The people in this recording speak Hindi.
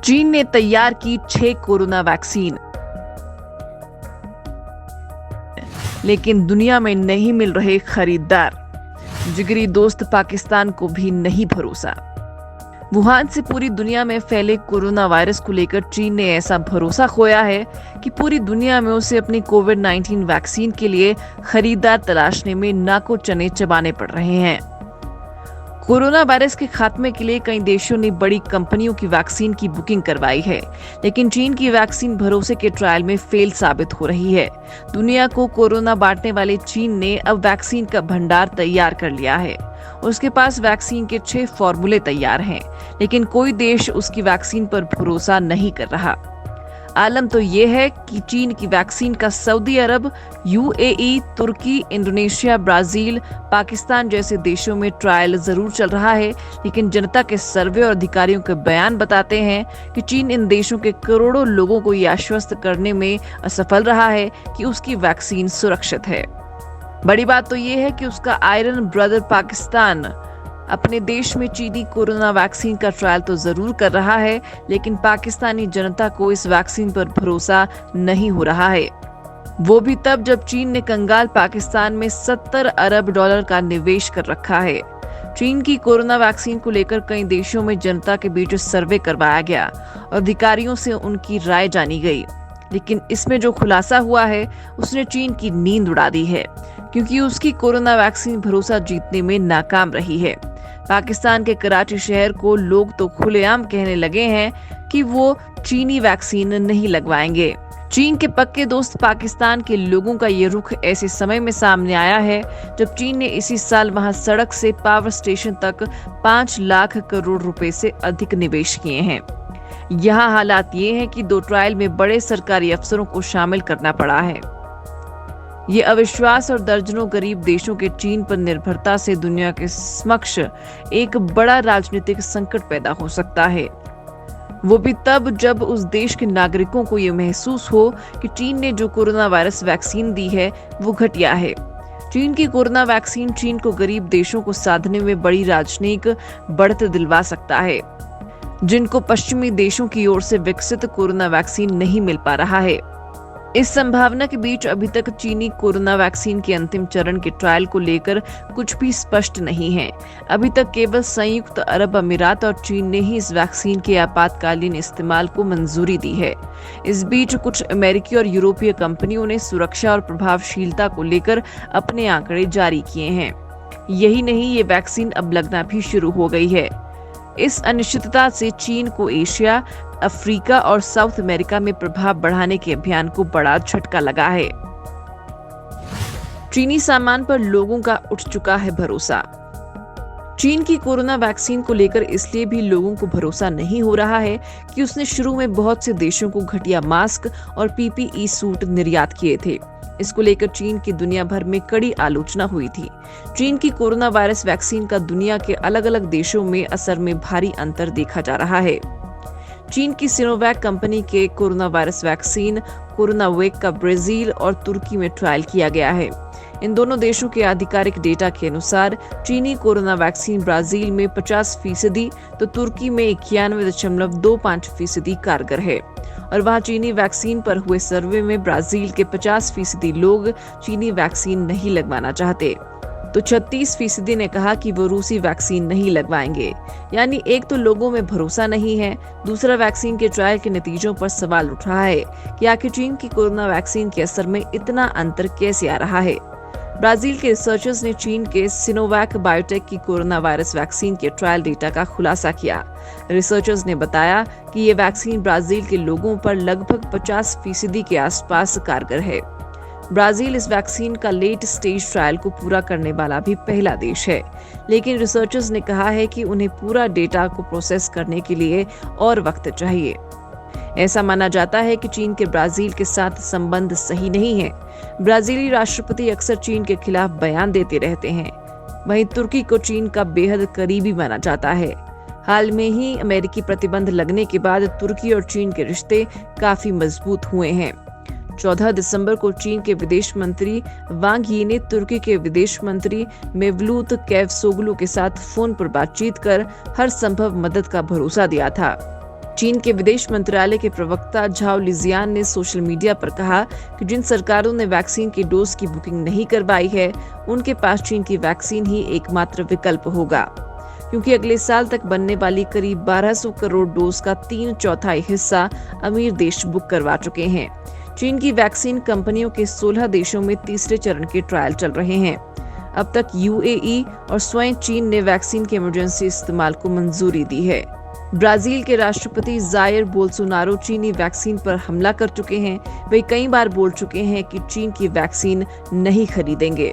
चीन ने तैयार की 6 कोरोना वैक्सीन, लेकिन दुनिया में नहीं मिल रहे खरीदार। जिगरी दोस्त पाकिस्तान को भी नहीं भरोसा। वुहान से पूरी दुनिया में फैले कोरोना वायरस को लेकर चीन ने ऐसा भरोसा खोया है कि पूरी दुनिया में उसे अपनी कोविड-19 वैक्सीन के लिए खरीदार तलाशने में नाको चने चबाने पड़ रहे हैं। कोरोना वायरस के खात्मे के लिए कई देशों ने बड़ी कंपनियों की वैक्सीन की बुकिंग करवाई है, लेकिन चीन की वैक्सीन भरोसे के ट्रायल में फेल साबित हो रही है। दुनिया को कोरोना बांटने वाले चीन ने अब वैक्सीन का भंडार तैयार कर लिया है। उसके पास वैक्सीन के 6 फॉर्मूले तैयार हैं, लेकिन कोई देश उसकी वैक्सीन पर भरोसा नहीं कर रहा। आलम तो ये है कि चीन की वैक्सीन का सऊदी अरब, यूएई, तुर्की, इंडोनेशिया, ब्राजील, पाकिस्तान जैसे देशों में ट्रायल जरूर चल रहा है, लेकिन जनता के सर्वे और अधिकारियों के बयान बताते हैं कि चीन इन देशों के करोड़ों लोगों को ये आश्वस्त करने में असफल रहा है कि उसकी वैक्सीन सुरक्षित है। बड़ी बात तो ये है कि उसका आयरन ब्रदर पाकिस्तान अपने देश में चीनी कोरोना वैक्सीन का ट्रायल तो जरूर कर रहा है, लेकिन पाकिस्तानी जनता को इस वैक्सीन पर भरोसा नहीं हो रहा है। वो भी तब जब चीन ने कंगाल पाकिस्तान में $70 अरब का निवेश कर रखा है। चीन की कोरोना वैक्सीन को लेकर कई देशों में जनता के बीच सर्वे करवाया गया और अधिकारियों से उनकी राय जानी गई, लेकिन इसमें जो खुलासा हुआ है उसने चीन की नींद उड़ा दी है, क्योंकि उसकी कोरोना वैक्सीन भरोसा जीतने में नाकाम रही है। पाकिस्तान के कराची शहर को लोग तो खुलेआम कहने लगे हैं कि वो चीनी वैक्सीन नहीं लगवाएंगे। चीन के पक्के दोस्त पाकिस्तान के लोगों का ये रुख ऐसे समय में सामने आया है जब चीन ने इसी साल वहां सड़क से पावर स्टेशन तक 5 लाख करोड़ रुपए से अधिक निवेश किए हैं। यहाँ हालात ये हैं कि 2 ट्रायल में बड़े सरकारी अफसरों को शामिल करना पड़ा है। ये अविश्वास और दर्जनों गरीब देशों के चीन पर निर्भरता से दुनिया के समक्ष एक बड़ा राजनीतिक संकट पैदा हो सकता है। वो भी तब जब उस देश के नागरिकों को ये महसूस हो कि चीन ने जो कोरोना वायरस वैक्सीन दी है वो घटिया है। चीन की कोरोना वैक्सीन चीन को गरीब देशों को साधने में बड़ी राजनयिक बढ़त दिलवा सकता है, जिनको पश्चिमी देशों की ओर से विकसित कोरोना वैक्सीन नहीं मिल पा रहा है। इस संभावना के बीच अभी तक चीनी कोरोना वैक्सीन के अंतिम चरण के ट्रायल को लेकर कुछ भी स्पष्ट नहीं है। अभी तक केवल संयुक्त अरब अमीरात और चीन ने ही इस वैक्सीन के आपातकालीन इस्तेमाल को मंजूरी दी है। इस बीच कुछ अमेरिकी और यूरोपीय कंपनियों ने सुरक्षा और प्रभावशीलता को लेकर अपने आंकड़े जारी किए हैं। यही नहीं, ये वैक्सीन अब लगना भी शुरू हो गई है। इस अनिश्चितता से चीन को एशिया, अफ्रीका और साउथ अमेरिका में प्रभाव बढ़ाने के अभियान को बड़ा झटका लगा है। चीनी सामान पर लोगों का उठ चुका है भरोसा। चीन की कोरोना वैक्सीन को लेकर इसलिए भी लोगों को भरोसा नहीं हो रहा है कि उसने शुरू में बहुत से देशों को घटिया मास्क और पीपीई सूट निर्यात किए थे। इसको लेकर चीन की दुनिया भर में कड़ी आलोचना हुई थी। चीन की कोरोना वायरस वैक्सीन का दुनिया के अलग अलग देशों में असर में भारी अंतर देखा जा रहा है। चीन की सिनोवैक कंपनी के कोरोना वायरस वैक्सीन कोरोनावेक का ब्राजील और तुर्की में ट्रायल किया गया है। इन दोनों देशों के आधिकारिक डेटा के अनुसार चीनी कोरोना वैक्सीन ब्राजील में 50% तो तुर्की में 91.25% कारगर है। और वहां चीनी वैक्सीन पर हुए सर्वे में ब्राजील के 50% लोग चीनी वैक्सीन नहीं लगवाना चाहते, तो 36% ने कहा कि वो रूसी वैक्सीन नहीं लगवाएंगे। यानी एक तो लोगों में भरोसा नहीं है, दूसरा वैक्सीन के ट्रायल के नतीजों पर सवाल उठ रहा है कि आखिर चीन की कोरोना वैक्सीन के असर में इतना अंतर कैसे आ रहा है। ब्राजील के रिसर्चर्स ने चीन के सिनोवैक बायोटेक की कोरोना वायरस वैक्सीन के ट्रायल डेटा का खुलासा किया। रिसर्चर्स ने बताया कि ये वैक्सीन ब्राजील के लोगों पर लगभग 50% के आसपास कारगर है। ब्राजील इस वैक्सीन का लेट स्टेज ट्रायल को पूरा करने वाला भी पहला देश है, लेकिन रिसर्चर्स ने कहा है कि उन्हें पूरा डेटा को प्रोसेस करने के लिए और वक्त चाहिए। ऐसा माना जाता है कि चीन के ब्राजील के साथ संबंध सही नहीं है। ब्राजीली राष्ट्रपति अक्सर चीन के खिलाफ बयान देते रहते हैं। वहीं तुर्की को चीन का बेहद करीबी माना जाता है। हाल में ही अमेरिकी प्रतिबंध लगने के बाद तुर्की और चीन के रिश्ते काफी मजबूत हुए हैं। 14 दिसंबर को चीन के विदेश मंत्री वांग यी ने तुर्की के विदेश मंत्री मेवलूत कैवसोगलू के साथ फोन पर बातचीत कर हर संभव मदद का भरोसा दिया था। चीन के विदेश मंत्रालय के प्रवक्ता झाओ लिजियान ने सोशल मीडिया पर कहा कि जिन सरकारों ने वैक्सीन की डोज की बुकिंग नहीं करवाई है, उनके पास चीन की वैक्सीन ही एकमात्र विकल्प होगा, क्योंकि अगले साल तक बनने वाली करीब 1200 करोड़ डोज का 3/4 हिस्सा अमीर देश बुक करवा चुके हैं। चीन की वैक्सीन कंपनियों के 16 देशों में तीसरे चरण के ट्रायल चल रहे हैं। अब तक यूएई और स्वयं चीन ने वैक्सीन के इमरजेंसी इस्तेमाल को मंजूरी दी है। ब्राजील के राष्ट्रपति जायर बोल्सोनारो चीनी वैक्सीन पर हमला कर चुके हैं। वे कई बार बोल चुके हैं कि चीन की वैक्सीन नहीं खरीदेंगे।